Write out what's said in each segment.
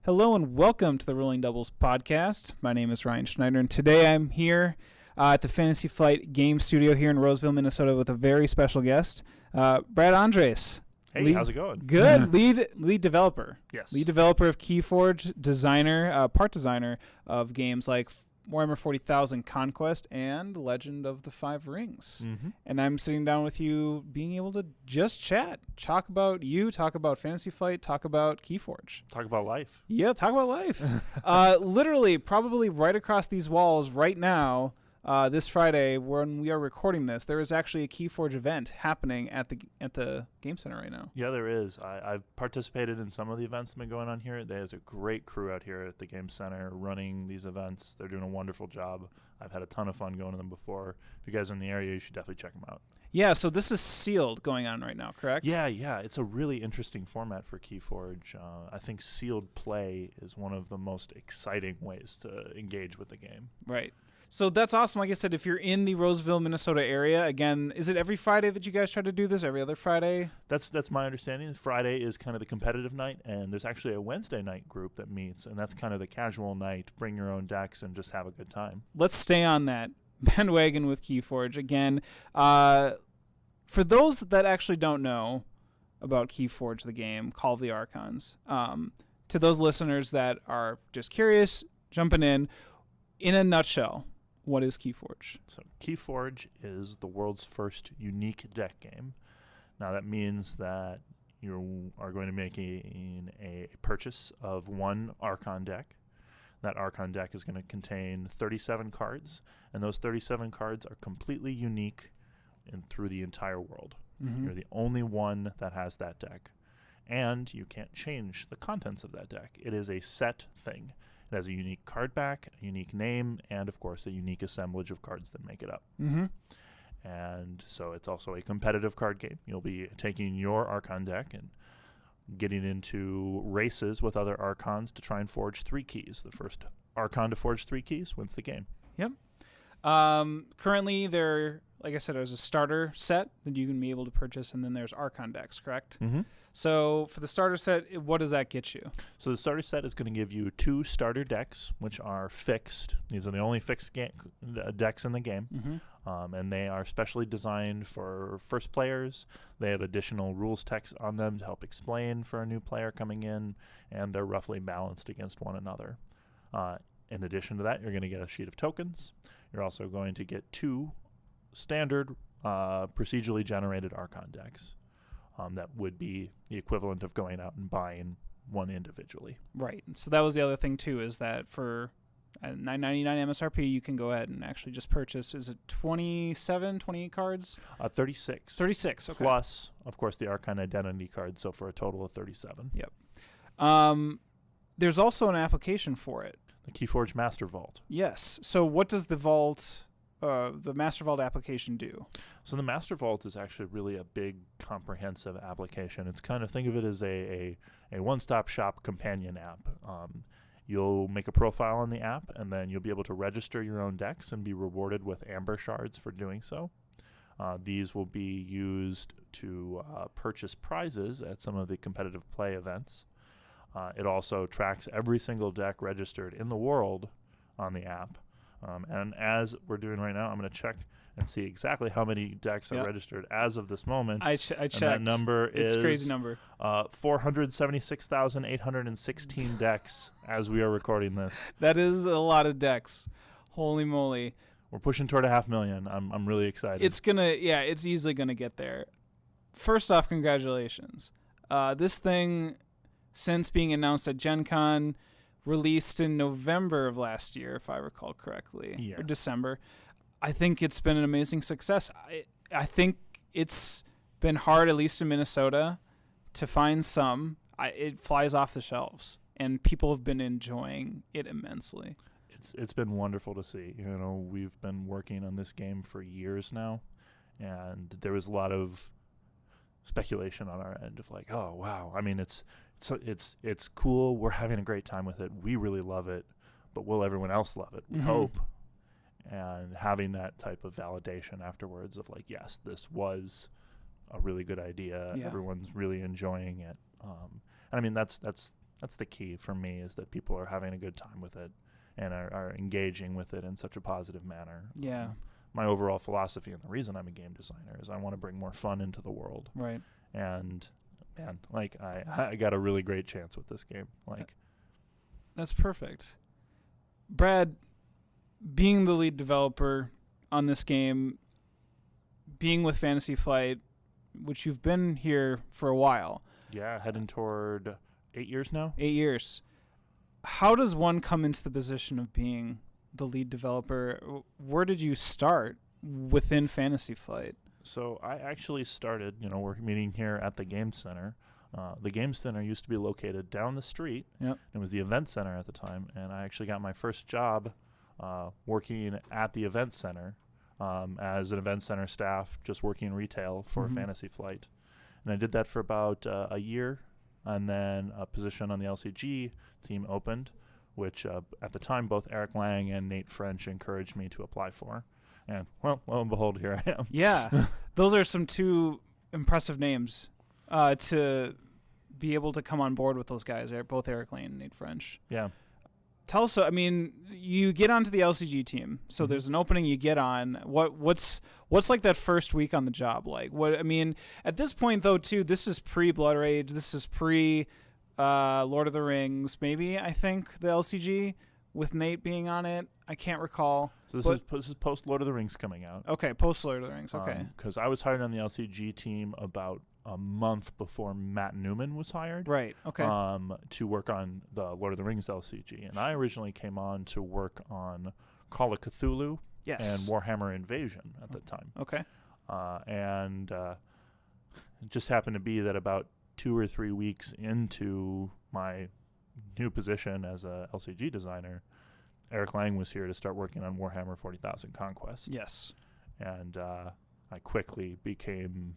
Hello and welcome to the Rolling Doubles podcast. My name is Ryan Schneider, and today I'm here at the Fantasy Flight Game Studio here in Roseville, Minnesota, with a very special guest, Brad Andres. Hey, how's it going? Good. lead developer. Yes. Lead developer of Keyforge, designer, part designer of games like Warhammer 40,000 Conquest and Legend of the Five Rings. Mm-hmm. And I'm sitting down with you, being able to just chat, talk about you, talk about Fantasy Flight, talk about Keyforge. Talk about life. Yeah, talk about life. Literally, probably right across these walls right now, this Friday, when we are recording this, there is actually a Keyforge event happening at the Game Center right now. Yeah, there is. I've participated in some of the events that have been going on here. There's a great crew out here at the Game Center running these events. They're doing a wonderful job. I've had a ton of fun going to them before. If you guys are in the area, you should definitely check them out. Yeah, so this is sealed going on right now, correct? Yeah. It's a really interesting format for Keyforge. I think sealed play is one of the most exciting ways to engage with the game. Right. So that's awesome. Like I said, if you're in the Roseville, Minnesota area, again, is it every Friday that you guys try to do this? Every other Friday? That's my understanding. Friday is kind of the competitive night, and there's actually a Wednesday night group that meets, and that's kind of the casual night. Bring your own decks and just have a good time. Let's stay on that bandwagon with Keyforge. Again, for those that actually don't know about Keyforge, the game, Call of the Archons, to those listeners that are just curious, jumping in a nutshell, what is Keyforge? So Keyforge is the world's first unique deck game. Now that means that you are going to make a purchase of one Archon deck. That Archon deck is going to contain 37 cards, and those 37 cards are completely unique through the entire world. Mm-hmm. You're the only one that has that deck. And you can't change the contents of that deck. It is a set thing. It has a unique card back, a unique name, and, of course, a unique assemblage of cards that make it up. Mm-hmm. And so it's also a competitive card game. You'll be taking your Archon deck and getting into races with other Archons to try and forge 3 keys. The first Archon to forge 3 keys wins the game. Yep. Currently, like I said, there's a starter set that you can be able to purchase, and then there's Archon decks, correct? Mm-hmm. So for the starter set, what does that get you? So the starter set is going to give you 2 starter decks, which are fixed. These are the only fixed decks in the game, Mm-hmm. And they are specially designed for first players. They have additional rules text on them to help explain for a new player coming in, and they're roughly balanced against one another. In addition to that, you're going to get a sheet of tokens. You're also going to get 2 standard procedurally generated Archon decks. That would be the equivalent of going out and buying one individually. Right. So that was the other thing, too, is that for $9.99 MSRP, you can go ahead and actually just purchase, is it 28 cards? 36. 36, okay. Plus, of course, the Archon identity card, so for a total of 37. Yep. There's also an application for it. The Keyforge Master Vault. Yes. So what does the Master Vault application do? So the Master Vault is actually really a big, comprehensive application. It's kind of, think of it as a one-stop shop companion app. You'll make a profile on the app, and then you'll be able to register your own decks and be rewarded with Amber Shards for doing so. These will be used to purchase prizes at some of the competitive play events. It also tracks every single deck registered in the world on the app. And as we're doing right now, I'm going to check and see exactly how many decks are registered as of this moment. I checked. That number it's a crazy number. 476,816 decks as we are recording this. That is a lot of decks. Holy moly. We're pushing toward 500,000. I'm really excited. It's easily gonna get there. First off, congratulations. This thing, since being announced at Gen Con, released in November of last year, if I recall correctly, or December. I think it's been an amazing success. I think it's been hard, at least in Minnesota, to find some. It flies off the shelves, and people have been enjoying it immensely. It's been wonderful to see. We've been working on this game for years now, and there was a lot of speculation on our end of like, oh wow, I mean it's cool, we're having a great time with it, we really love it, but will everyone else love it? We hope. And having that type of validation afterwards of like, yes, this was a really good idea, everyone's really enjoying it. I mean that's that's the key for me, is that people are having a good time with it and are engaging with it in such a positive manner. Yeah. My overall philosophy and the reason I'm a game designer is I want to bring more fun into the world. Right. And man, like I got a really great chance with this game. Like, that's perfect. Brad, being the lead developer on this game, being with Fantasy Flight, which you've been here for a while. yeah, heading toward 8 years now. 8 years. How does one come into the position of being the lead developer? Where did you start within Fantasy Flight? So I actually started, we're meeting here at the Game Center. The Game Center used to be located down the street. Yep. It was the event center at the time, and I actually got my first job working at the event center as an event center staff, just working retail for Fantasy Flight. And I did that for about a year, and then a position on the LCG team opened, which at the time both Eric Lang and Nate French encouraged me to apply for. And, well, lo and behold, here I am. Yeah. Those are some two impressive names to be able to come on board with those guys, both Eric Lang and Nate French. Yeah. Tell us, you get onto the LCG team, so there's an opening you get on. What's like that first week on the job like? At this point, though, too, this is pre-Blood Rage. This is pre-Lord of the Rings, maybe, I think, the LCG, with Nate being on it. I can't recall. So this is post Lord of the Rings coming out. Okay, post Lord of the Rings, okay. Because I was hired on the LCG team about a month before Matt Newman was hired. Right, okay. To work on the Lord of the Rings LCG. And I originally came on to work on Call of Cthulhu and Warhammer Invasion at the time. Okay. And it just happened to be that about 2 or 3 weeks into my new position as a LCG designer, Eric Lang was here to start working on Warhammer 40,000 Conquest. Yes. And I quickly became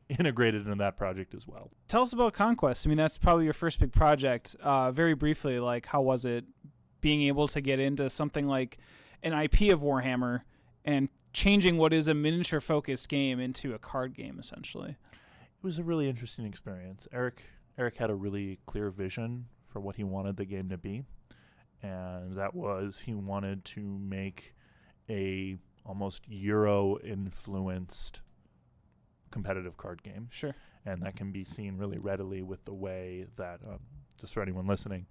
integrated into that project as well. Tell us about Conquest. That's probably your first big project. Very briefly, how was it being able to get into something like an IP of Warhammer and changing what is a miniature-focused game into a card game, essentially? It was a really interesting experience. Eric had a really clear vision for what he wanted the game to be, and that was he wanted to make a almost Euro-influenced competitive card game. Sure. And that can be seen really readily with the way that, just for anyone listening,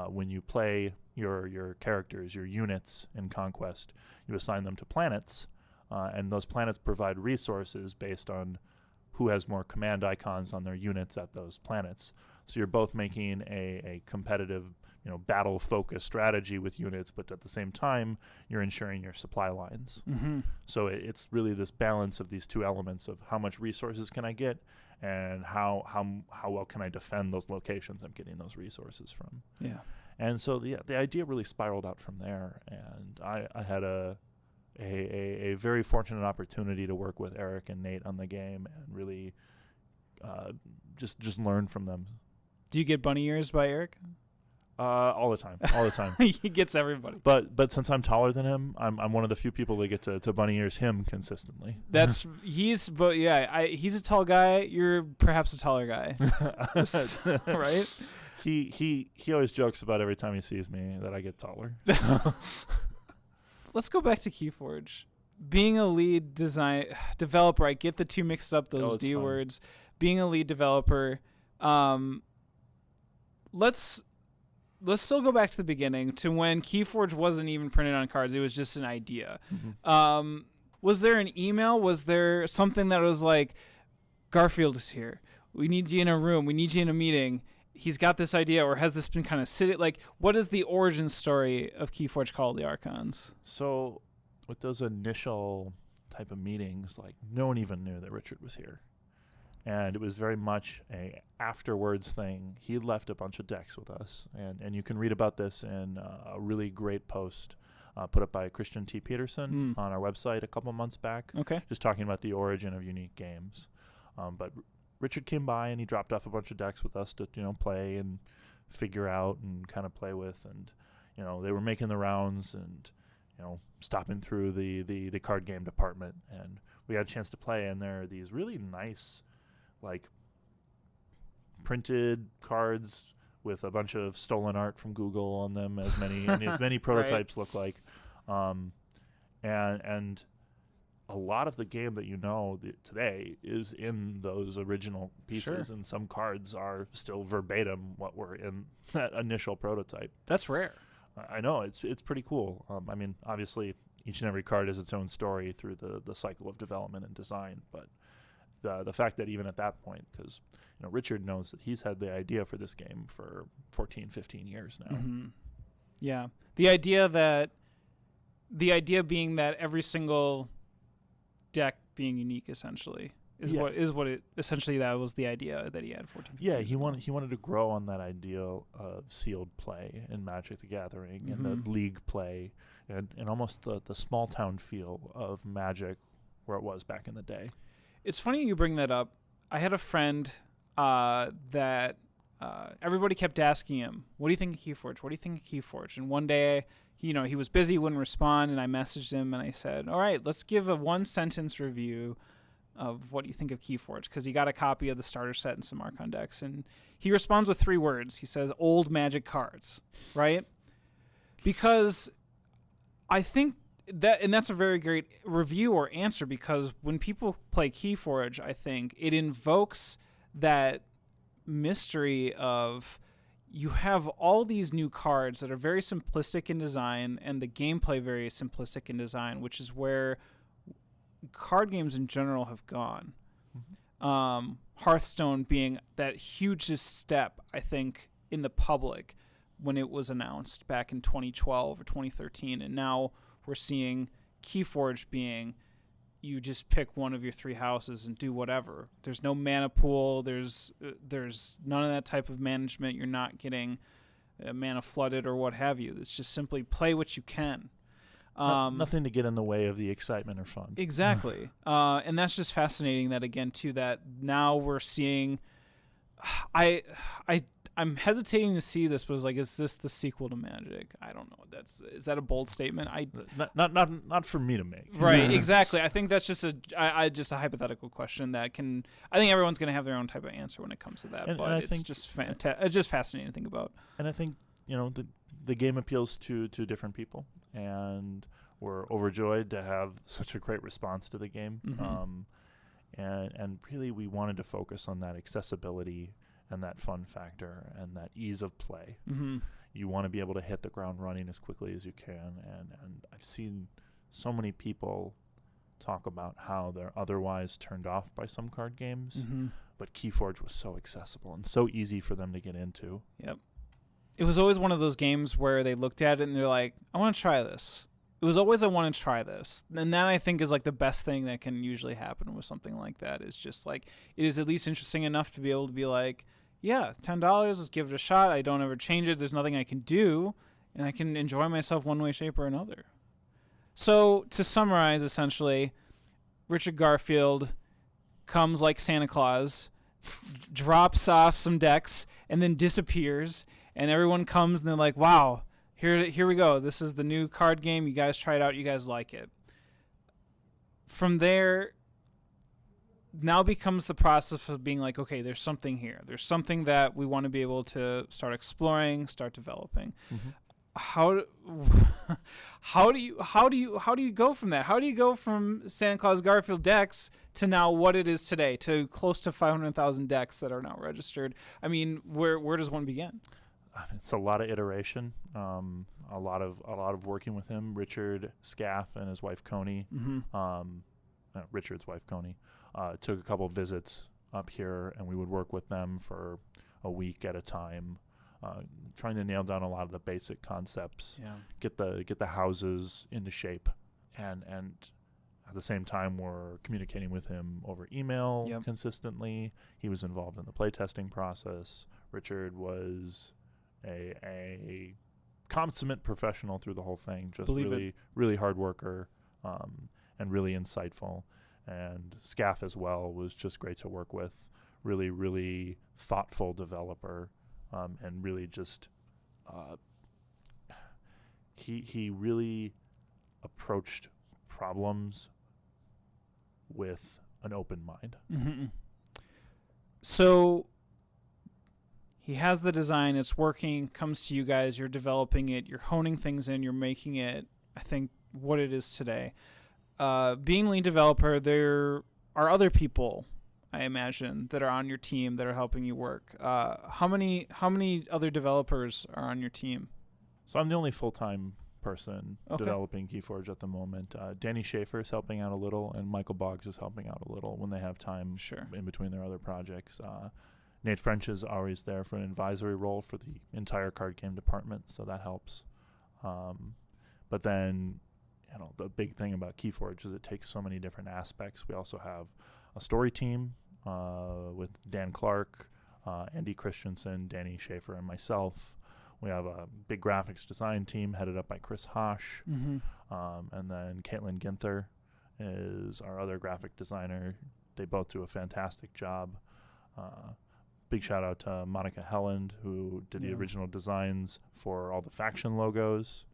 when you play your characters, your units in Conquest, you assign them to planets, and those planets provide resources based on who has more command icons on their units at those planets. So you're both making a competitive, battle-focused strategy with units, but at the same time, you're ensuring your supply lines. Mm-hmm. So it's really this balance of these two elements of how much resources can I get and how well can I defend those locations I'm getting those resources from. Yeah. And so the idea really spiraled out from there, and I had a very fortunate opportunity to work with Eric and Nate on the game and really just learn from them. Do you get bunny ears by Eric? All the time. He gets everybody. But since I'm taller than him, I'm one of the few people that get to bunny ears him consistently. He's a tall guy. You're perhaps a taller guy, right? He always jokes about every time he sees me that I get taller. Let's go back to Keyforge. Being a lead developer, I get the two mixed up, those D words. Being a lead developer, let's still go back to the beginning, to when Keyforge wasn't even printed on cards. It was just an idea. Mm-hmm. Was there an email? Was there something that was like, Garfield is here. We need you in a room. We need you in a meeting. He's got this idea, or has this been kind of sitting? Like, what is the origin story of Keyforge Call of the Archons? So with those initial type of meetings, no one even knew that Richard was here. And it was very much a afterwards thing. He left a bunch of decks with us, and you can read about this in a really great post put up by Christian T. Peterson on our website a couple months back. Okay. Just talking about the origin of unique games. But Richard came by and he dropped off a bunch of decks with us to play and figure out and kind of play with, and they were making the rounds and stopping through the card game department, and we had a chance to play, and there are these really nice printed cards with a bunch of stolen art from Google on them, as many prototypes look like, and a lot of the game that today is in those original pieces, and some cards are still verbatim what were in that initial prototype. That's rare. I know, it's pretty cool. I mean, obviously, each and every card has its own story through the cycle of development and design, but the fact that even at that point, because Richard knows that he's had the idea for this game for 14, 15 years now. Mm-hmm. Yeah, the idea being that every single deck being unique essentially is what it essentially, that was the idea that he had 14, 15 years ago. He wanted to grow on that ideal of sealed play in Magic the Gathering, and the league play, and almost the small town feel of Magic where it was back in the day. It's funny you bring that up. I had a friend that everybody kept asking him, what do you think of Keyforge? What do you think of Keyforge? And one day, he was busy, wouldn't respond, and I messaged him and I said, all right, let's give a 1-sentence review of what you think of Keyforge, because he got a copy of the starter set and some Archon decks, and he responds with 3 words. He says, old Magic cards, right? Because I think that's a very great review or answer, because when people play Keyforge, I think it invokes that mystery of, you have all these new cards that are very simplistic in design, and the gameplay very simplistic in design, which is where card games in general have gone. Mm-hmm. Hearthstone being that hugest step, I think, in the public when it was announced back in 2012 or 2013, and now we're seeing Keyforge being, you just pick one of your 3 houses and do whatever. There's no mana pool. There's none of that type of management. You're not getting mana flooded or what have you. It's just simply play what you can. Nothing to get in the way of the excitement or fun. Exactly. And that's just fascinating that, again, too, that now we're seeing, I'm hesitating to see this, but it's like, is this the sequel to Magic? I don't know. Is that a bold statement? Not for me to make. Right, exactly. I think that's just a hypothetical question that can. I think everyone's going to have their own type of answer when it comes to that. But it's just it's just fascinating to think about. And I think the game appeals to different people, and we're overjoyed to have such a great response to the game. Mm-hmm. And really, we wanted to focus on that accessibility and that fun factor and that ease of play. Mm-hmm. You want to be able to hit the ground running as quickly as you can, and I've seen so many people talk about how they're otherwise turned off by some card games, but Keyforge was so accessible and so easy for them to get into. Yep. It was always one of those games where they looked at it and they're like, I want to try this. It was always, I want to try this. And that, I think, is like the best thing that can usually happen with something like that. Is just like, it is at least interesting enough to be able to be like, yeah, $10, let's give it a shot. I don't ever change it. There's nothing I can do, and I can enjoy myself one way, shape, or another. So to summarize, essentially, Richard Garfield comes like Santa Claus, drops off some decks, and then disappears, and everyone comes and they're like, wow, here we go. This is the new card game. You guys try it out. You guys like it. From there, now becomes the process of being like, okay, there's something here. There's something that we want to be able to start exploring, start developing. Mm-hmm. How do you go from that? How do you go from Santa Claus Garfield decks to now what it is today, to close to 500,000 decks that are now registered? I mean, where does one begin? It's a lot of iteration, a lot of working with him. Richard Scaff and his wife Coney, Richard's wife Coney, took a couple visits up here, and we would work with them for a week at a time, trying to nail down a lot of the basic concepts, get the houses into shape, and at the same time we're communicating with him over email consistently. He was involved in the playtesting process. Richard was a consummate professional through the whole thing, just really hard worker, and really insightful. And Scaff as well was just great to work with, really thoughtful developer, and really just he really approached problems with an open mind. Mm-hmm. So he has the design, it's working, comes to you guys, you're developing it, you're honing things in, you're making it, I think, what it is today. Being lead developer, there are other people, I imagine, that are on your team that are helping you work. How many other developers are on your team? So I'm the only full-time person developing Keyforge at the moment. Danny Schaefer is helping out a little, and Michael Boggs is helping out a little when they have time in between their other projects. Nate French is always there for an advisory role for the entire card game department, so that helps. But then, the big thing about Keyforge is it takes so many different aspects. We also have a story team with Dan Clark, Andy Christensen, Danny Schaefer, and myself. We have a big graphics design team headed up by Chris Hosh. And then Caitlin Ginther is our other graphic designer. They both do a fantastic job. Big shout out to Monica Helland, who did the original designs for all the faction logos.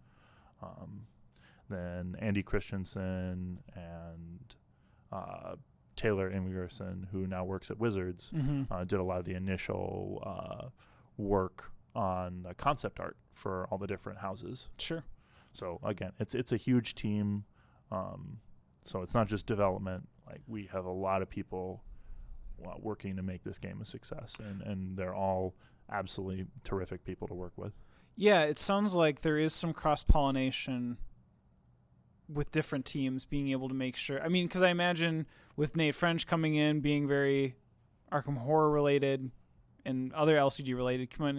Then Andy Christensen and Taylor Ingerson, who now works at Wizards, did a lot of the initial work on the concept art for all the different houses. Sure. So again, it's a huge team. So it's not just development. Like, we have a lot of people working to make this game a success, and they're all absolutely terrific people to work with. Yeah, it sounds like there is some cross-pollination with different teams being able to make sure. I mean, because I imagine with Nate French coming in, being very Arkham Horror related and other LCG related, coming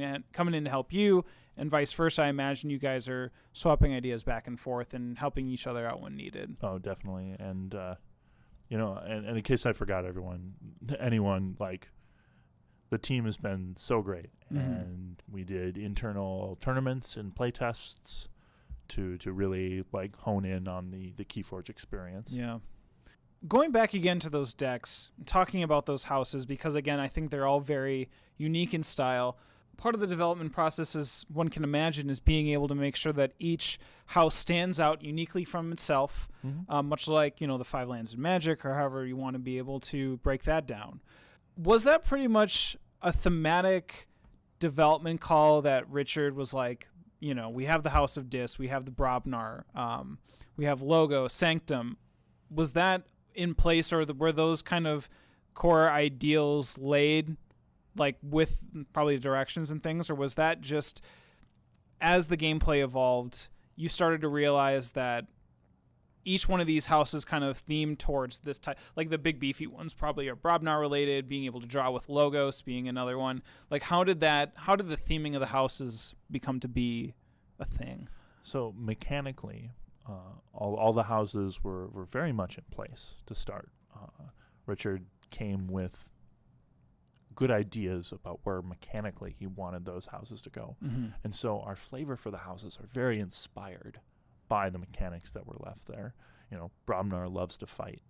in to help you, and vice versa, I imagine you guys are swapping ideas back and forth and helping each other out when needed. Oh, definitely. And, and in case I forgot anyone, like, the team has been so great. And we did internal tournaments and play tests to really, like, hone in on the Keyforge experience. Yeah. Going back again to those decks, talking about those houses, because, again, I think they're all very unique in style. Part of the development process, as one can imagine, is being able to make sure that each house stands out uniquely from itself, much like, the 5 lands in Magic, or however you want to be able to break that down. Was that pretty much a thematic development call that Richard was like, we have the House of Dis, we have the Brobnar, we have Logo, Sanctum. Was that in place, or were those kind of core ideals laid, like, with probably directions and things, or was that just as the gameplay evolved, you started to realize that each one of these houses kind of themed towards this type, like the big beefy ones probably are Brobnar related, being able to draw with Logos being another one. Like, how did the theming of the houses become to be a thing? So mechanically, all the houses were very much in place to start. Richard came with good ideas about where mechanically he wanted those houses to go. And so our flavor for the houses are very inspired by the mechanics that were left there. Brobnar loves to fight,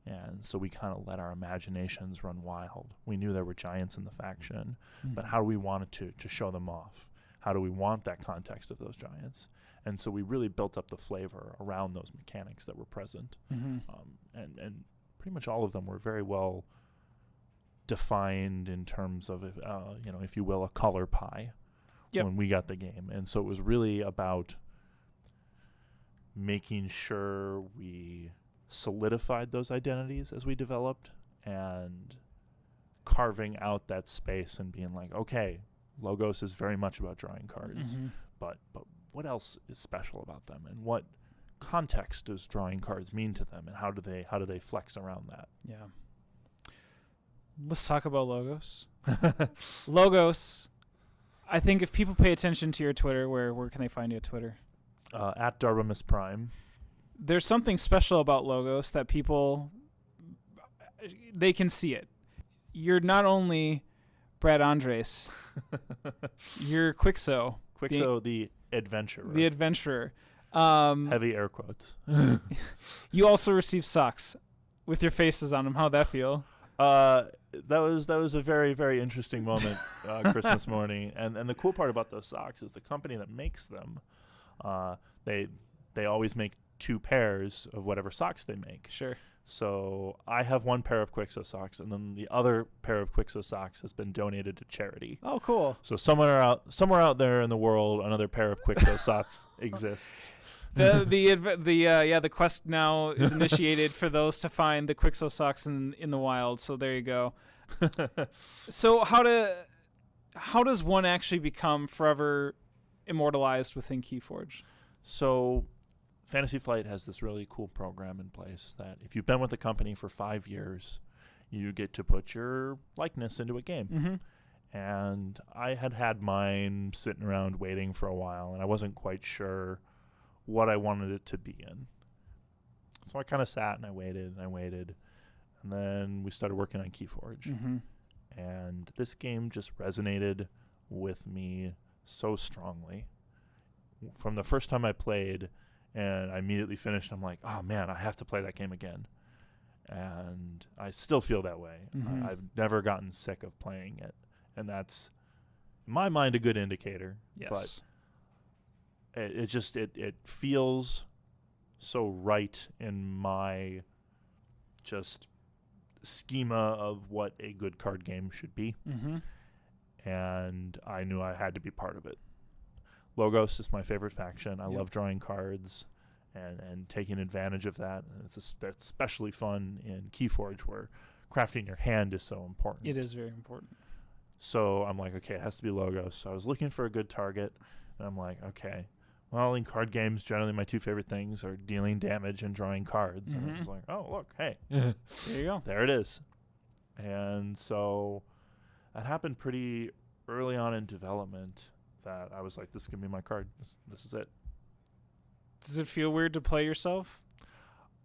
and so we kind of let our imaginations run wild. We knew there were giants in the faction, but how do we want it to show them off? How do we want that context of those giants? And so we really built up the flavor around those mechanics that were present. And pretty much all of them were very well defined in terms of, if you will, a color pie when we got the game. And so it was really about making sure we solidified those identities as we developed, and carving out that space and being like, okay, Logos is very much about drawing cards, but what else is special about them, and what context does drawing cards mean to them, and how do they flex around that? Yeah. Let's talk about Logos. Logos, I think if people pay attention to your Twitter, where can they find you at Twitter? At Darbamus Prime. There's something special about Logos that they can see it. You're not only Brad Andres, you're Quixo. Quixo, the adventurer. The adventurer. Heavy air quotes. You also receive socks with your faces on them. How'd that feel? That was a very, very interesting moment Christmas morning. And the cool part about those socks is the company that makes them, they always make 2 pairs of whatever socks they make. Sure. So I have one pair of Quixo socks, and then the other pair of Quixo socks has been donated to charity. Oh, cool. So somewhere out there in the world, another pair of Quixo socks exists. The quest now is initiated for those to find the Quixo socks in the wild. So there you go. So how does one actually become forever immortalized within Keyforge? So Fantasy Flight has this really cool program in place that if you've been with the company for 5 years, you get to put your likeness into a game. Mm-hmm. And I had mine sitting around waiting for a while, and I wasn't quite sure what I wanted it to be in. So I kind of sat and I waited, and then we started working on Keyforge. Mm-hmm. And this game just resonated with me so strongly. From the first time I played, and I immediately finished, I'm like, oh man, I have to play that game again. And I still feel that way. Mm-hmm. I've never gotten sick of playing it. And that's, in my mind, a good indicator. Yes. But it feels so right in my just schema of what a good card game should be. Mm-hmm. And I knew I had to be part of it. Logos is my favorite faction. I love drawing cards and taking advantage of that. And that's especially fun in Keyforge, where crafting your hand is so important. It is very important. So I'm like, okay, it has to be Logos. So I was looking for a good target, and I'm like, okay, well, in card games, generally my two favorite things are dealing damage and drawing cards. Mm-hmm. And I was like, oh, look, hey. There you go. There it is. And so that happened pretty early on in development, that I was like, this is going to be my card. This is it. Does it feel weird to play yourself?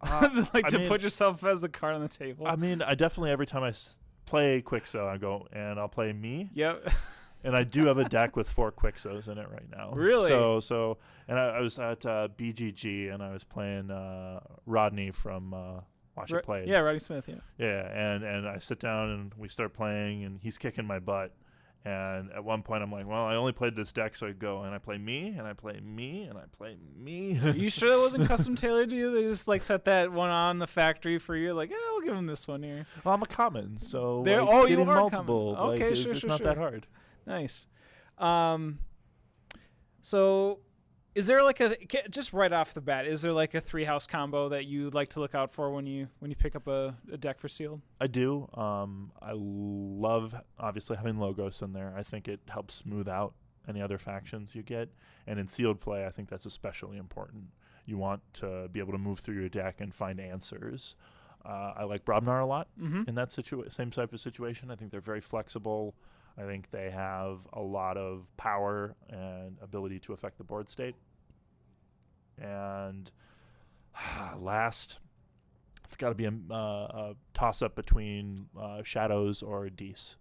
Put yourself as the card on the table? I mean, I definitely, every time I play Quixo, I go, and I'll play me. Yep. And I do have a deck with 4 Quixos in it right now. Really? So and I was at BGG, and I was playing Rodney from Watch It Play. Yeah, Rodney Smith, yeah. Yeah, and I sit down, and we start playing, and he's kicking my butt. And at one point, I'm like, well, I only played this deck, so I go, and I play me, and I play me, and I play me. Are you sure that wasn't custom tailored to you? They just, set that one on the factory for you? Like, we'll give him this one here. Well, I'm a common, so you getting are multiple. common. Okay, it's not that hard. Nice. So is there just right off the bat, is there a 3-house combo that you like to look out for when you pick up a deck for sealed? I do. I love obviously having Logos in there. I think it helps smooth out any other factions you get. And in sealed play, I think that's especially important. You want to be able to move through your deck and find answers. I like Brobnar a lot in that same type of situation. I think they're very flexible. I think they have a lot of power and ability to affect the board state. And last, it's got to be a toss-up between Shadows or Dees.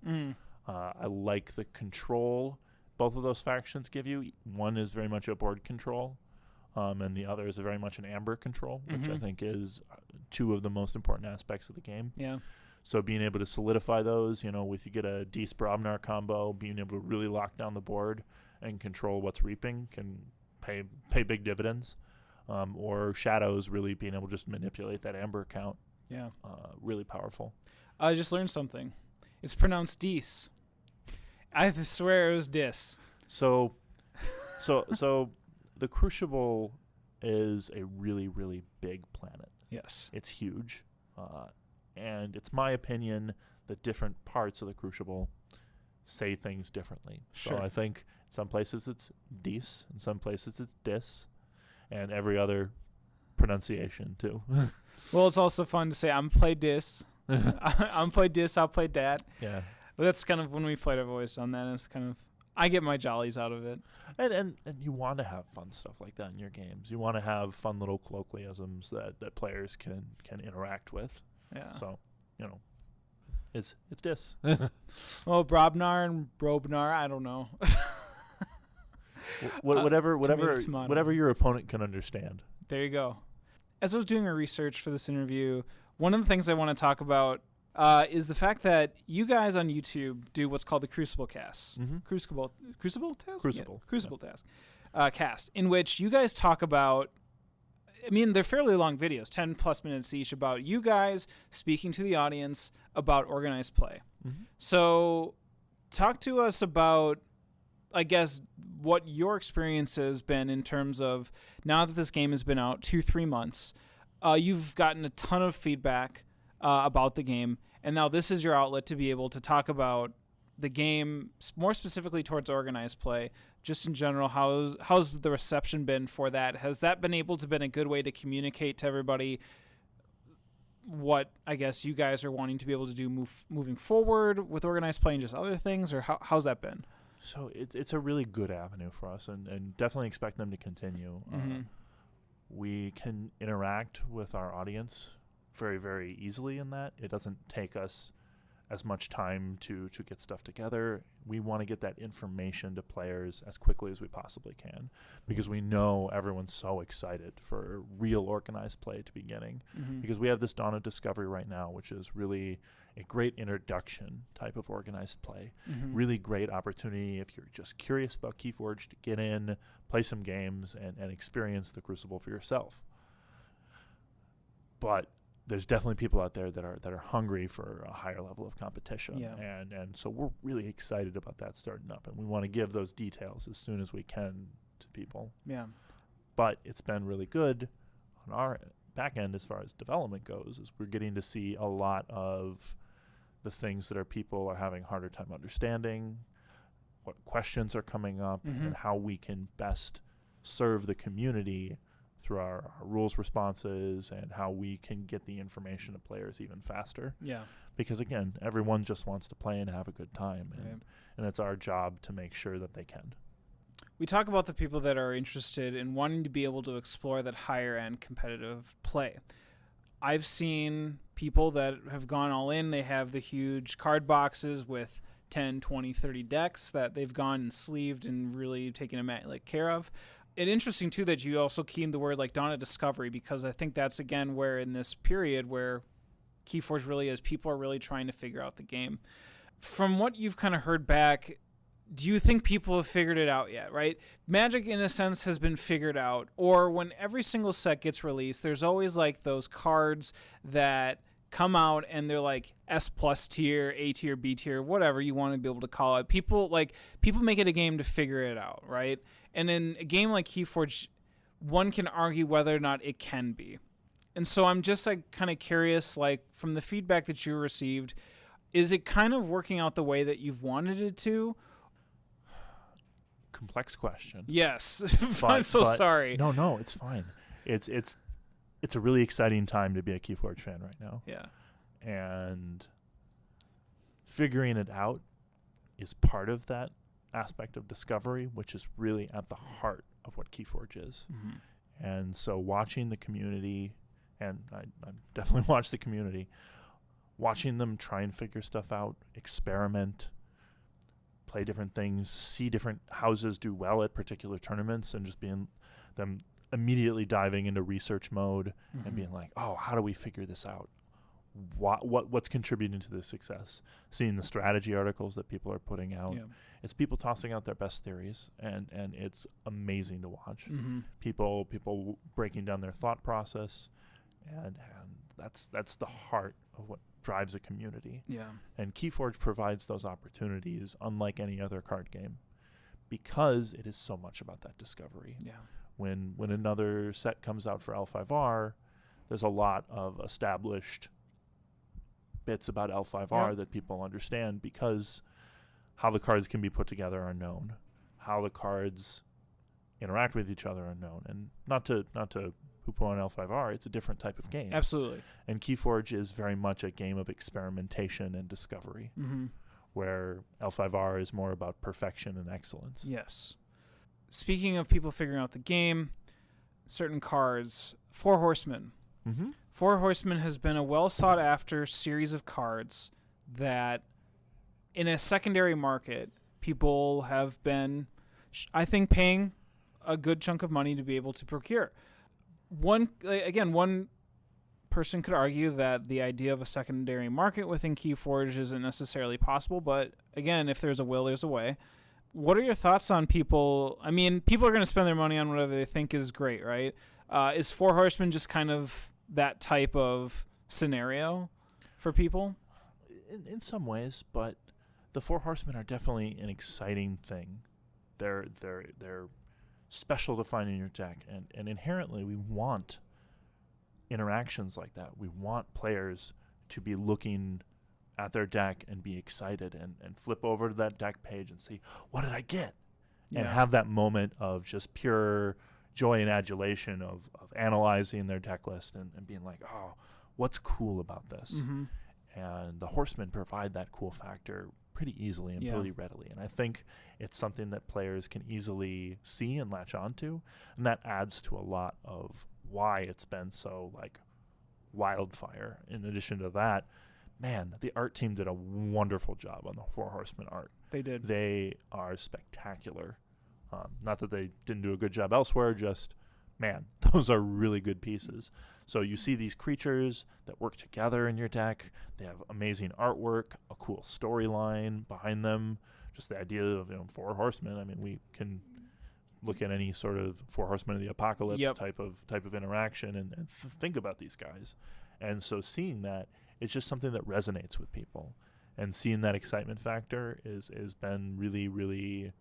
I like the control both of those factions give you. One is very much a board control, and the other is very much an amber control, which I think is two of the most important aspects of the game. Yeah. So being able to solidify those, if you get a Dees Brobnar combo, being able to really lock down the board and control what's reaping can pay big dividends. Or Shadows really being able to just manipulate that amber count. Yeah. Really powerful. I just learned something. It's pronounced Dees. I swear it was Dis. So the Crucible is a really, really big planet. Yes. It's huge. And it's my opinion that different parts of the Crucible say things differently. Sure. So I think in some places it's Dis, in some places it's Dis, and every other pronunciation too. Well, it's also fun to say, I'm play Dis. I'm play Dis, I'll play Dat. Yeah. But that's kind of when we played, I've always done that. And it's kind of, I get my jollies out of it. And you want to have fun stuff like that in your games. You want to have fun little colloquialisms that players can interact with. Yeah. So, it's Dis. Well, Brobnar and Brobnar, I don't know. Whatever your opponent can understand. There you go. As I was doing my research for this interview, one of the things I want to talk about is the fact that you guys on YouTube do what's called the Crucible Cast. Crucible Task? Crucible. Yeah, Crucible Task. Cast, in which you guys talk about I mean, they're fairly long videos, 10 plus minutes each, about you guys speaking to the audience about organized play. Mm-hmm. So talk to us about, I guess, what your experience has been in terms of, now that this game has been out 2-3 months, you've gotten a ton of feedback about the game, and now this is your outlet to be able to talk about the game more specifically towards organized play. Just in general, how's the reception been for that? Has that been able to been a good way to communicate to everybody what I guess you guys are wanting to be able to do moving forward with organized play and just other things, or how's that been? So it's a really good avenue for us, and definitely expect them to continue. Mm-hmm. We can interact with our audience very, very easily in that. It doesn't take us as much time to get stuff together. We want to get that information to players as quickly as we possibly can, because we know everyone's so excited for real organized play to be getting. Mm-hmm. Because we have this Dawn of Discovery right now, which is really a great introduction type of organized play. Mm-hmm. Really great opportunity if you're just curious about Keyforge to get in, play some games, and experience the Crucible for yourself. But there's definitely people out there that are hungry for a higher level of competition. Yeah. And so we're really excited about that starting up, and we want to give those details as soon as we can to people. Yeah. But it's been really good on our back end as far as development goes, is we're getting to see a lot of the things that people are having a harder time understanding, what questions are coming up, Mm-hmm. and how we can best serve the community through our rules responses, and how we can get the information to players even faster. Yeah. Because again, everyone just wants to play and have a good time, Right. and it's our job to make sure that they can. We talk about the people that are interested in wanting to be able to explore that higher end competitive play. I've seen people that have gone all in. They have the huge card boxes with 10, 20, 30 decks that they've gone and sleeved and really taken immaculate care of. It's interesting, too, that you also key in the word like Dawn of Discovery, because I think that's, again, where in this period where Keyforge really is, people are really trying to figure out the game. From what you've kind of heard back, do you think people have figured it out yet, right? Magic, in a sense, has been figured out. Or when every single set gets released, there's always like those cards that come out and they're like S+ tier, A tier, B tier, whatever you want to be able to call it. People make it a game to figure it out, right? And in a game like Keyforge, one can argue whether or not it can be. And so I'm just like kind of curious, like from the feedback that you received, is it kind of working out the way that you've wanted it to? Complex question. Yes. I'm so sorry. No, it's fine. It's a really exciting time to be a Keyforge fan right now. Yeah. And figuring it out is part of that aspect of discovery, which is really at the heart of what Keyforge is. Mm-hmm. And so watching the community, and I definitely watch the community, watching them try and figure stuff out, experiment, play different things, see different houses do well at particular tournaments, and just being them immediately diving into research mode Mm-hmm. and being like, oh, how do we figure this out? What's contributing to the success? Seeing the strategy articles that people are putting out. Yeah. It's people tossing out their best theories, and it's amazing to watch. Mm-hmm. People breaking down their thought process, and that's the heart of what drives a community. Yeah. And Keyforge provides those opportunities unlike any other card game, because it is so much about that discovery. Yeah. When another set comes out for L5R, there's a lot of established bits about L5R that people understand, because how the cards can be put together are known, how the cards interact with each other are known, and not to poo-poo on L5R, it's a different type of game. Absolutely. And Keyforge is very much a game of experimentation and discovery, Mm-hmm. where L5R is more about perfection and excellence. Yes. Speaking of people figuring out the game, certain cards, Four Horsemen. Mm-hmm. Four Horsemen has been a well-sought-after series of cards that, in a secondary market, people have been, I think, paying a good chunk of money to be able to procure. One person could argue that the idea of a secondary market within Keyforge isn't necessarily possible, but again, if there's a will, there's a way. What are your thoughts on people? I mean, people are going to spend their money on whatever they think is great, right? Is Four Horsemen just kind of that type of scenario for people? In some ways, but the Four Horsemen are definitely an exciting thing. They're special to find in your deck, and inherently we want interactions like that. We want players to be looking at their deck and be excited and flip over to that deck page and see, what did I get? And have that moment of just pure joy and adulation of analyzing their deck list and being like, oh, what's cool about this? Mm-hmm. And the Horsemen provide that cool factor pretty easily and pretty readily. And I think it's something that players can easily see and latch onto. And that adds to a lot of why it's been so like wildfire. In addition to that, man, the art team did a wonderful job on the Four Horsemen art. They did. They are spectacular. Not that they didn't do a good job elsewhere, just, man, those are really good pieces. So you see these creatures that work together in your deck. They have amazing artwork, a cool storyline behind them. Just the idea of, Four Horsemen. I mean, we can look at any sort of Four Horsemen of the Apocalypse type of interaction and think about these guys. And so seeing that, it's just something that resonates with people. And seeing that excitement factor is been really, really,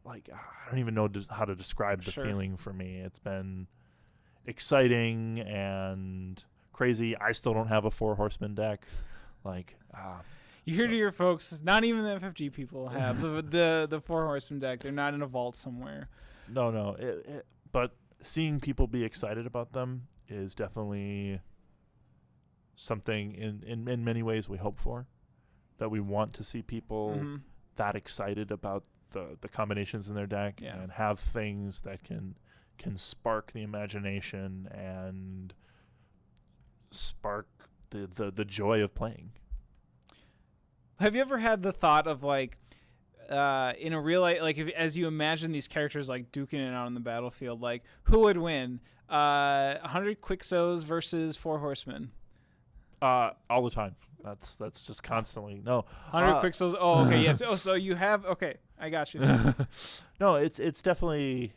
I don't even know how to describe the feeling for me. It's been exciting and crazy. I still don't have a Four Horsemen deck. You hear to your folks, not even the FFG people have the Four Horsemen deck. They're not in a vault somewhere. No. But seeing people be excited about them is definitely something in many ways we hope for. That we want to see people that excited about the combinations in their deck and have things that can spark the imagination and spark the joy of playing. Have you ever had the thought of in a real life, as you imagine these characters duking it out on the battlefield, who would win? 100 Quixos versus Four Horsemen? All the time. That's just constantly 100 Quixos. Oh, okay, yes. Oh, so you have I got you. No, it's definitely.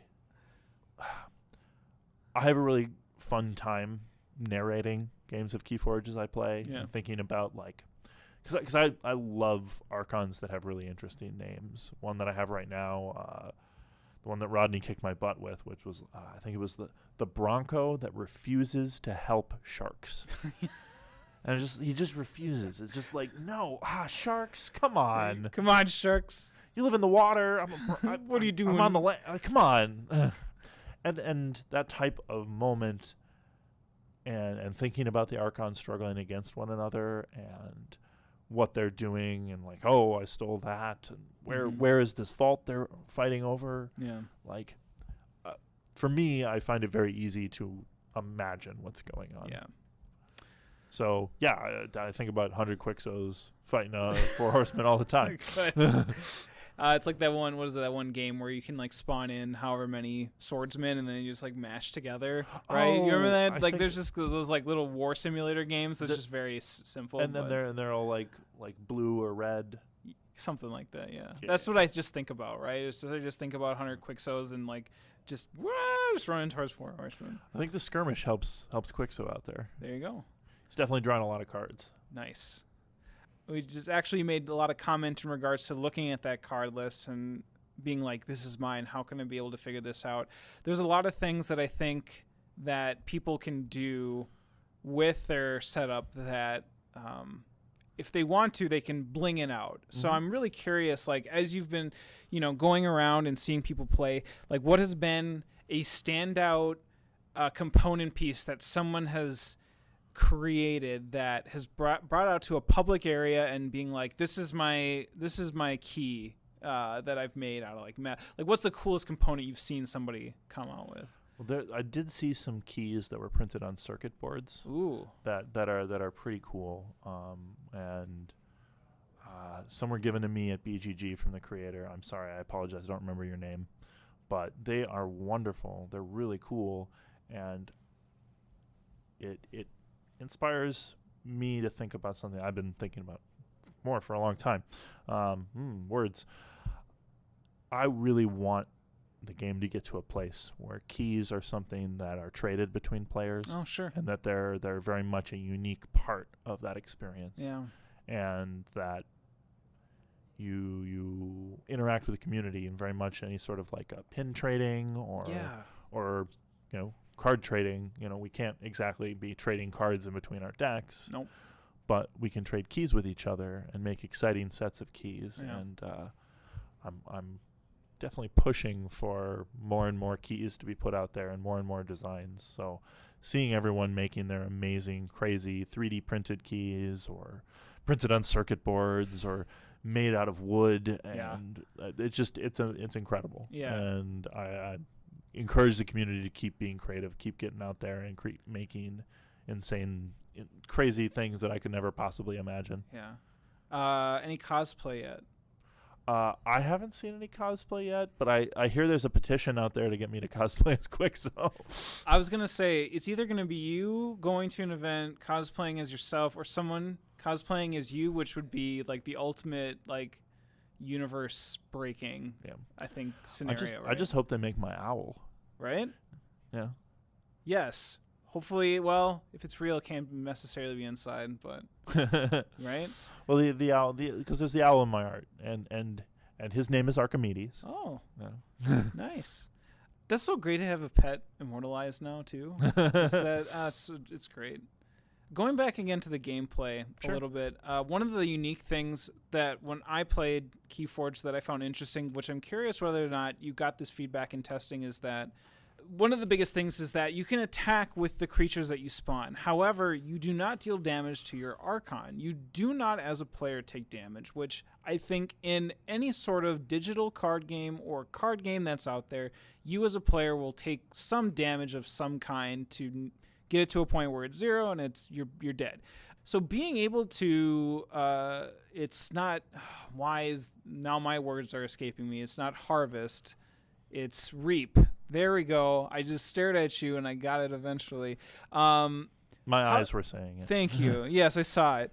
I have a really fun time narrating games of Keyforge as I play and thinking about because I love Archons that have really interesting names. One that I have right now, the one that Rodney kicked my butt with, which was I think it was the Bronco that refuses to help sharks. And he just refuses. It's just no, sharks, come on. Come on, sharks. You live in the water. What are you doing? I'm on the land. Come on. And that type of moment and thinking about the Archons struggling against one another and what they're doing and I stole that. And where is this fault they're fighting over? Yeah. For me, I find it very easy to imagine what's going on. Yeah. So, I think about 100 Quixos fighting Four Horsemen all the time. It's like that one, what is it, that one game where you can spawn in however many swordsmen and then you just mash together, right? You remember that? There's just those little war simulator games that's just very simple. And then they're all like blue or red. Something like that, yeah. That's what I just think about, right? It's just, I just think about 100 Quixos and just running towards Four Horsemen. I think the skirmish helps Quixo out there. There you go. He's definitely drawing a lot of cards. Nice. We just actually made a lot of comment in regards to looking at that card list and being this is mine. How can I be able to figure this out? There's a lot of things that I think that people can do with their setup that if they want to, they can bling it out. So I'm really curious, as you've been, going around and seeing people play, what has been a standout component piece that someone has created that has brought out to a public area and being this is my key that I've made out of what's the coolest component you've seen somebody come out with? Well, I did see some keys that were printed on circuit boards. Ooh. That are pretty cool. And some were given to me at BGG from the creator. I'm sorry, I apologize, I don't remember your name, but they are wonderful. They're really cool, and it inspires me to think about something I've been thinking about more for a long time. Words. I really want the game to get to a place where keys are something that are traded between players. Oh, sure. And that they're very much a unique part of that experience. Yeah. And that you interact with the community in very much any sort of like a pin trading or card trading. We can't exactly be trading cards in between our decks. Nope. But we can trade keys with each other and make exciting sets of keys. Yeah. And I'm definitely pushing for more and more keys to be put out there and more designs. So seeing everyone making their amazing, crazy 3D printed keys or printed on circuit boards or made out of wood, and it's incredible. Yeah. And I encourage the community to keep being creative, keep getting out there and making insane, crazy things that I could never possibly imagine. Yeah. Any cosplay yet? I haven't seen any cosplay yet, but I hear there's a petition out there to get me to cosplay as Quixo. I was going to say, it's either going to be you going to an event, cosplaying as yourself, or someone cosplaying as you, which would be like the ultimate like universe breaking, I think, scenario. I just hope they make my owl. Right? Yeah. Yes. Hopefully, well, if it's real, it can't necessarily be inside, but right? Well, the owl, because there's the owl in my art, and his name is Archimedes. Oh, yeah. Nice. That's so great to have a pet immortalized now too. Just that, it's great. Going back again to the gameplay a little bit, one of the unique things that when I played Keyforge that I found interesting, which I'm curious whether or not you got this feedback in testing, is that one of the biggest things is that you can attack with the creatures that you spawn. However, you do not deal damage to your Archon. You do not, as a player, take damage, which I think in any sort of digital card game or card game that's out there, you as a player will take some damage of some kind to get it to a point where it's 0 and you're dead. So being able to, it's not, now my words are escaping me. It's not harvest, it's reap. There we go. I just stared at you and I got it eventually. My eyes were saying it. Thank you. Yes, I saw it.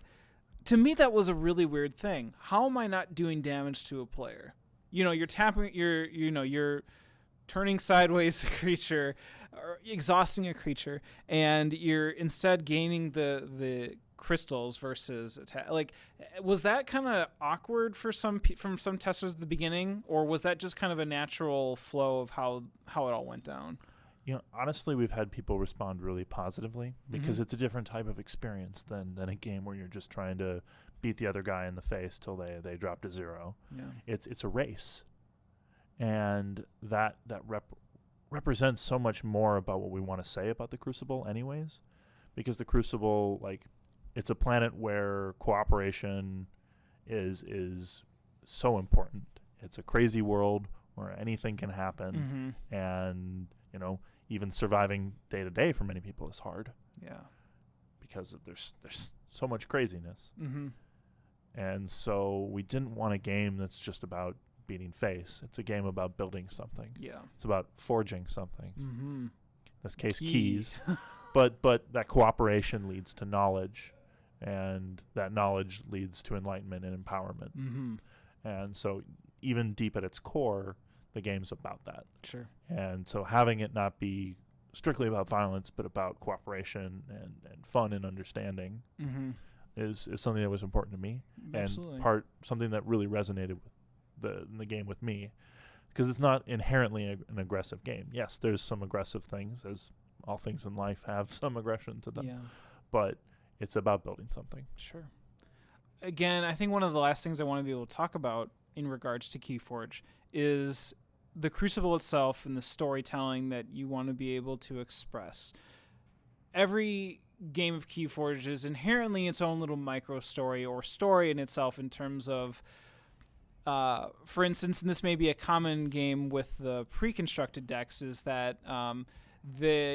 To me, that was a really weird thing. How am I not doing damage to a player? You're tapping, you're turning sideways a creature, or exhausting a creature, and you're instead gaining the crystals versus attack. Like, was that kind of awkward for from some testers at the beginning, or was that just kind of a natural flow of how it all went down? Honestly, we've had people respond really positively because it's a different type of experience than a game where you're just trying to beat the other guy in the face till they drop to 0. Yeah. It's a race, and that represents so much more about what we want to say about the Crucible anyways, because the Crucible, like, it's a planet where cooperation is so important. It's a crazy world where anything can happen, and even surviving day to day for many people is hard. Yeah, because there's so much craziness, and so we didn't want a game that's just about beating face. It's a game about building something. Yeah, it's about forging something. In this case, Key. keys. but that cooperation leads to knowledge. And that knowledge leads to enlightenment and empowerment. And so even deep at its core, the game's about that. Sure. And so having it not be strictly about violence, but about cooperation and fun and understanding is something that was important to me. Absolutely. And something that really resonated with the game with me. Because it's not inherently an aggressive game. Yes, there's some aggressive things, as all things in life have some aggression to them. Yeah. But it's about building something. Sure. Again, I think one of the last things I want to be able to talk about in regards to Keyforge is the Crucible itself and the storytelling that you want to be able to express. Every game of Keyforge is inherently its own little micro story or story in itself in terms of, for instance, and this may be a common game with the pre-constructed decks, is that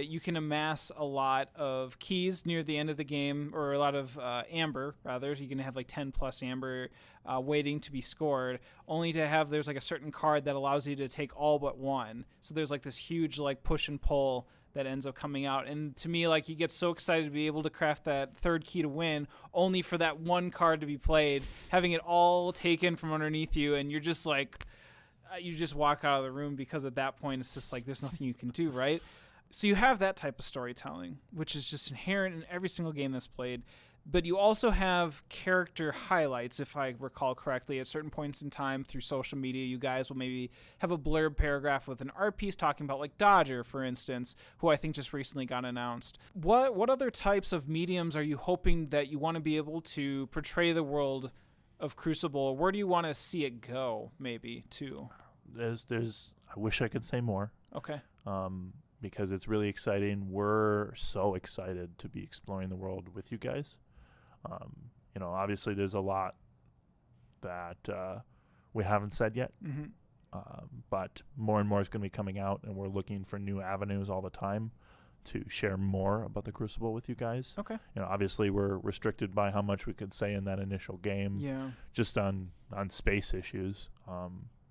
you can amass a lot of keys near the end of the game, or a lot of amber, rather. You can have like 10 plus amber waiting to be scored, only to have, there's like a certain card that allows you to take all but one. So there's like this huge like push and pull that ends up coming out. And to me, like, you get so excited to be able to craft that third key to win, only for that one card to be played, having it all taken from underneath you, and you're just like, you just walk out of the room because at that point it's just like there's nothing you can do, right? So you have that type of storytelling, which is just inherent in every single game that's played. But you also have character highlights, if I recall correctly, at certain points in time through social media. You guys will maybe have a blurb paragraph with an art piece talking about, like, Dodger, for instance, who I think just recently got announced. What other types of mediums are you hoping that you want to be able to portray the world of Crucible? Where do you want to see it go, maybe, too? I wish I could say more. Okay. Because it's really exciting. We're so excited to be exploring the world with you guys. Obviously there's a lot that we haven't said yet, but more and more is going to be coming out, and we're looking for new avenues all the time to share more about the Crucible with you guys. Okay. Obviously we're restricted by how much we could say in that initial game. Yeah. Just on space issues.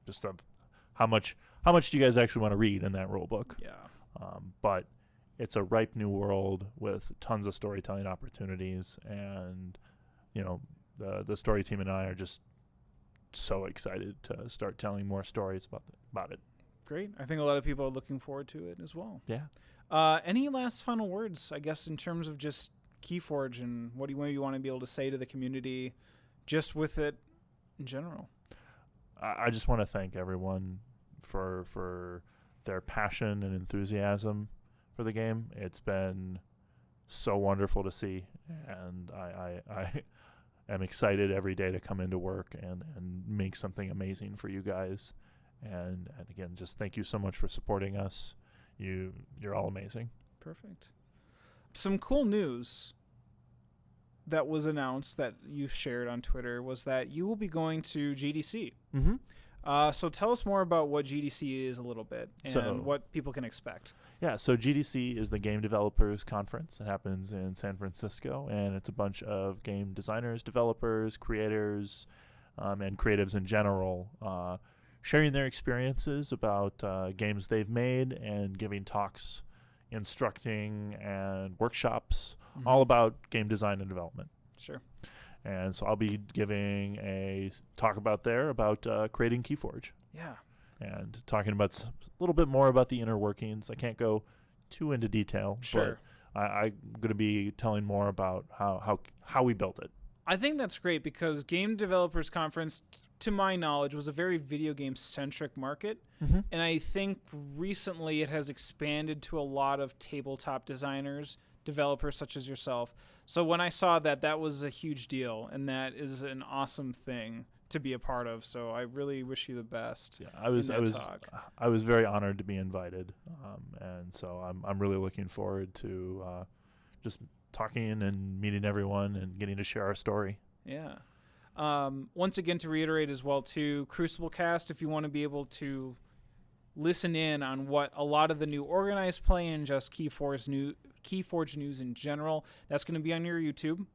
Just of how much do you guys actually want to read in that rule book? Yeah. But it's a ripe new world with tons of storytelling opportunities, and the story team and I are just so excited to start telling more stories about it. Great. I think a lot of people are looking forward to it as well. Yeah. Any last final words, I guess, in terms of just Keyforge and what do you want to be able to say to the community just with it in general? I just want to thank everyone for their passion and enthusiasm for the game. It's been so wonderful to see, and I am excited every day to come into work and make something amazing for you guys. And again, just thank you so much for supporting us. You're all amazing. Perfect. Some cool news that was announced that you shared on Twitter was that you will be going to GDC. Mm-hmm. So tell us more about what GDC is a little bit and what people can expect. Yeah, so GDC is the Game Developers Conference. It happens in San Francisco, and it's a bunch of game designers, developers, creators, and creatives in general sharing their experiences about games they've made and giving talks, instructing, and workshops all about game design and development. Sure. And so I'll be giving a talk about creating Keyforge. Yeah. And talking about a little bit more about the inner workings. I can't go too into detail, sure, but I'm going to be telling more about how we built it. I think that's great because Game Developers Conference, to my knowledge, was a very video game centric market. Mm-hmm. And I think recently it has expanded to a lot of tabletop designers, developers such as yourself. So when I saw that was a huge deal, and that is an awesome thing to be a part of. So I really wish you the best. Yeah, I was very honored to be invited, and so I'm really looking forward to just talking and meeting everyone and getting to share our story. Yeah. Once again, to reiterate as well too, Crucible Cast, if you want to be able to listen in on what a lot of the new organized play and just Keyforge news in general, that's going to be on your YouTube,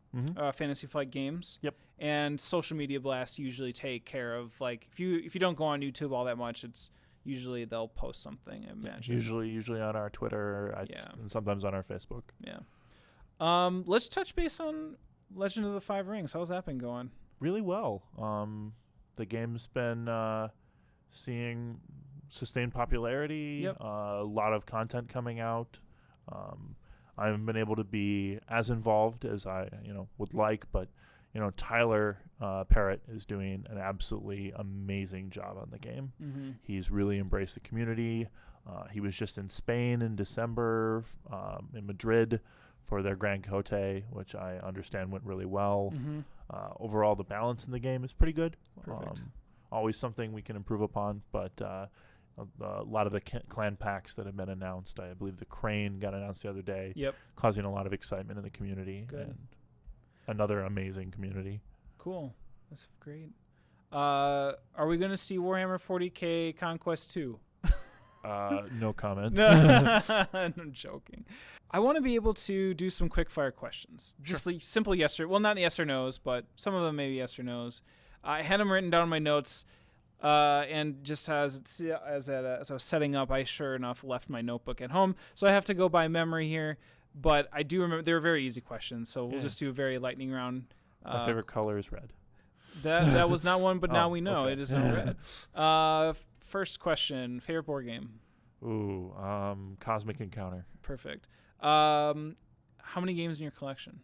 Fantasy Flight Games. Yep. And social media blasts usually take care of, like, if you don't go on YouTube all that much, it's usually they'll post something, I imagine. Usually on our Twitter, and sometimes on our Facebook. Yeah. Let's touch base on Legend of the Five Rings. How's that been going? Really well. The game's been seeing sustained popularity. Yep. A lot of content coming out. I haven't been able to be as involved as I would like, but Tyler Parrott is doing an absolutely amazing job on the game. Mm-hmm. He's really embraced the community. He was just in Spain in December, in Madrid, for their Grand Cote, which I understand went really well. Mm-hmm. Overall, the balance in the game is pretty good. Perfect. Always something we can improve upon, but a lot of the clan packs that have been announced, I believe the Crane got announced the other day, causing a lot of excitement in the community. Good. And another amazing community. Cool. That's great. Are we going to see Warhammer 40K Conquest 2? No comment. No, I'm joking. I want to be able to do some quick fire questions. Sure. Just like simple yes or, well, not yes or no's, but some of them maybe yes or no's. I had them written down in my notes, and just as I was setting up, I sure enough left my notebook at home, so I have to go by memory here. But I do remember they were very easy questions, so we'll just do a very lightning round. My favorite color is red. That was not one, but now we know okay. it is not red. First question, favorite board game? Ooh, Cosmic Encounter. Perfect. How many games in your collection?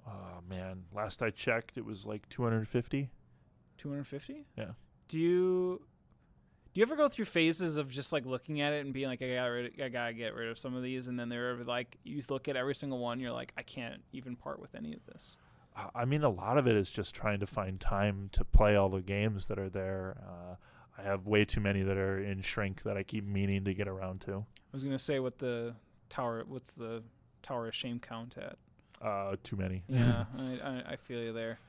Oh, man. Last I checked, it was like 250. 250? Yeah. Do you ever go through phases of just like looking at it and being like, I gotta get rid of some of these, and then they're like, you look at every single one, you're like, I can't even part with any of this. I mean, a lot of it is just trying to find time to play all the games that are there. I have way too many that are in shrink that I keep meaning to get around to. I was gonna say what's the Tower of Shame count at? Too many. Yeah, I feel you there.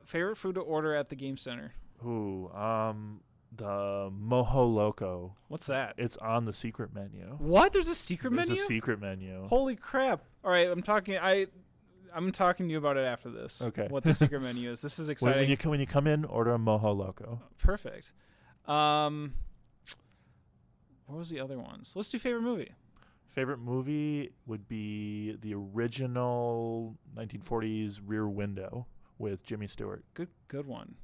Favorite food to order at the Game Center? Ooh, the Mojo Loco. What's that? It's on the secret menu. What? There's a secret menu? There's a secret menu. Holy crap! All right, I'm talking to you about it after this. Okay. What the secret menu is? This is exciting. When you come in, order a Mojo Loco. Perfect. What was the other ones? Let's do favorite movie. Favorite movie would be the original 1940s Rear Window with Jimmy Stewart. Good one.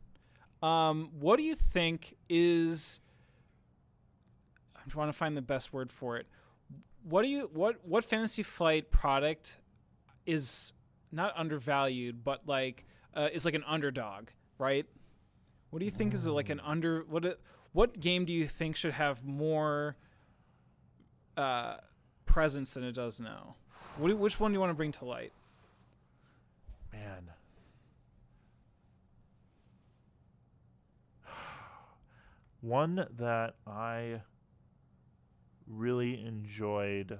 What do you think is? I'm trying to find the best word for it. What Fantasy Flight product is not undervalued, but like is like an underdog, right? What do you think is like an what game do you think should have more presence than it does now? Which one do you want to bring to light? Man. One that I really enjoyed a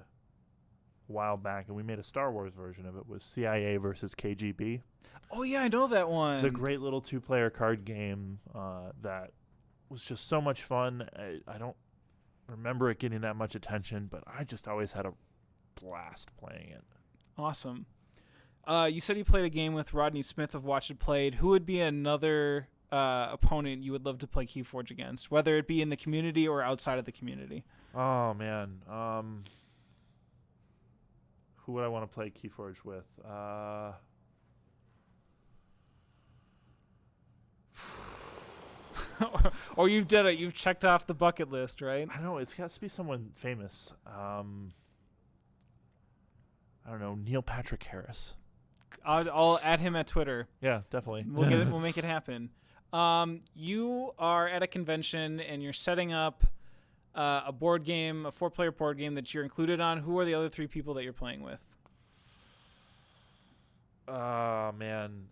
while back, and we made a Star Wars version of it, was CIA versus KGB. Oh, yeah, I know that one. It's a great little two-player card game that was just so much fun. I don't remember it getting that much attention, but I just always had a blast playing it. Awesome. You said you played a game with Rodney Smith of Watch It Played. Who would be another opponent you would love to play Keyforge against, whether it be in the community or outside of the community? Oh, man. Who would I want to play Keyforge with? Or you've done it. You've checked off the bucket list, right? I don't know. It's got to be someone famous. I don't know. Neil Patrick Harris. I'll add him at Twitter. Yeah, definitely. We'll make it happen. You are at a convention and you're setting up a board game, a 4-player board game that you're included on. Who are the other 3 people that you're playing with? Man.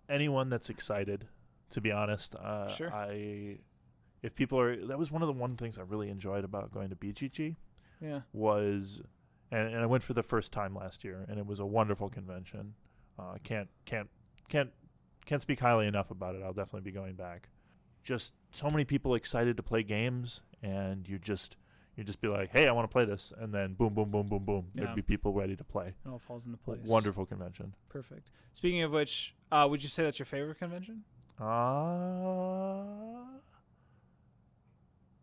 Anyone that's excited, to be honest. Sure. If people are, that was one of the things I really enjoyed about going to BGG. Yeah. Was, and I went for the first time last year, and it was a wonderful convention. Can't speak highly enough about it. I'll definitely be going back. Just so many people excited to play games, and you just be like, hey, I want to play this, and then boom, boom, boom, boom, boom. Yeah. There'd be people ready to play. It all falls into place. Wonderful convention. Perfect. Speaking of which, would you say that's your favorite convention?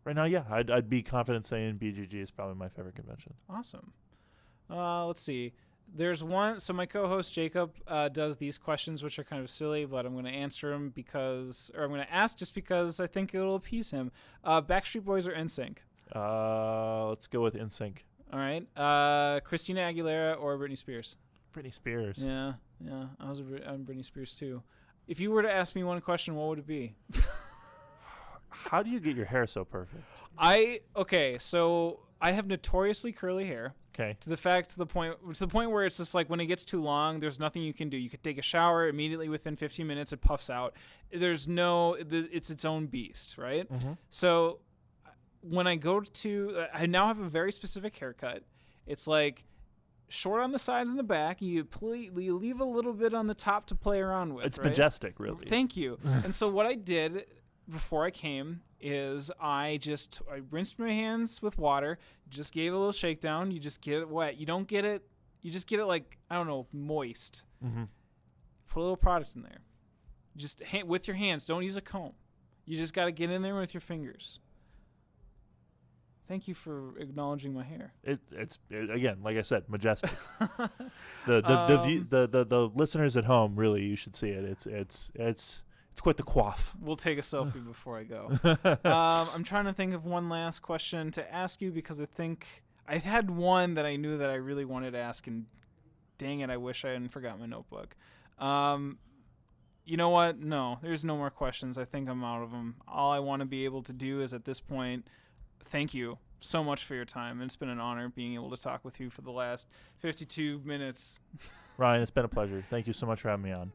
Right now, yeah, I'd be confident saying BGG is probably my favorite convention. Awesome. Let's see. There's one. So my co-host Jacob does these questions, which are kind of silly, but I'm going to answer them I'm going to ask just because I think it'll appease him. Backstreet Boys or NSYNC? Let's go with NSYNC. All right. Christina Aguilera or Britney Spears? Britney Spears. Yeah. I'm Britney Spears too. If you were to ask me one question, what would it be? How do you get your hair so perfect? So I have notoriously curly hair. Okay. To the point where it's just like when it gets too long, there's nothing you can do. You could take a shower immediately within 15 minutes, it puffs out. It's its own beast, right? Mm-hmm. So when I I now have a very specific haircut. It's like short on the sides and the back. You leave a little bit on the top to play around with. It's right? majestic, really. Thank you. And so what I did before I came is I rinsed my hands with water, just gave it a little shakedown. You just get it wet. You don't get it. You just get it like, I don't know, moist. Mm-hmm. Put a little product in there. Just with your hands. Don't use a comb. You just got to get in there with your fingers. Thank you for acknowledging my hair. It's again, like I said, majestic. The listeners at home, really, you should see it. It's It's quite the quaff. We'll take a selfie before I go. I'm trying to think of one last question to ask you because I think I had one that I knew that I really wanted to ask, and dang it, I wish I hadn't forgot my notebook. You know what? No, there's no more questions. I think I'm out of them. All I want to be able to do is at this point, thank you so much for your time. It's been an honor being able to talk with you for the last 52 minutes. Ryan, it's been a pleasure. Thank you so much for having me on.